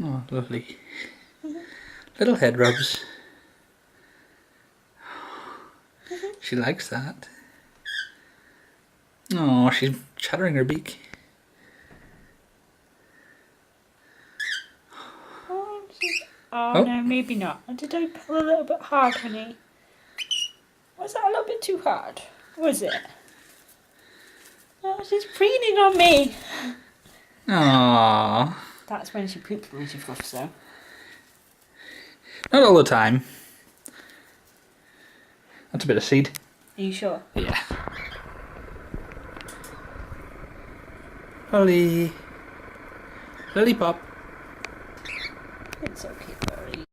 Oh, lovely. Little head rubs. She likes that. Oh, she's chattering her beak. Oh, no, maybe not. Did I pull a little bit hard, honey? Was that a little bit too hard? Was it? Oh, she's preening on me. Aww. That's when she poops when she fluffs, though. Not all the time. That's a bit of seed. Are you sure? Yeah. Holly. Lollipop. It's okay, but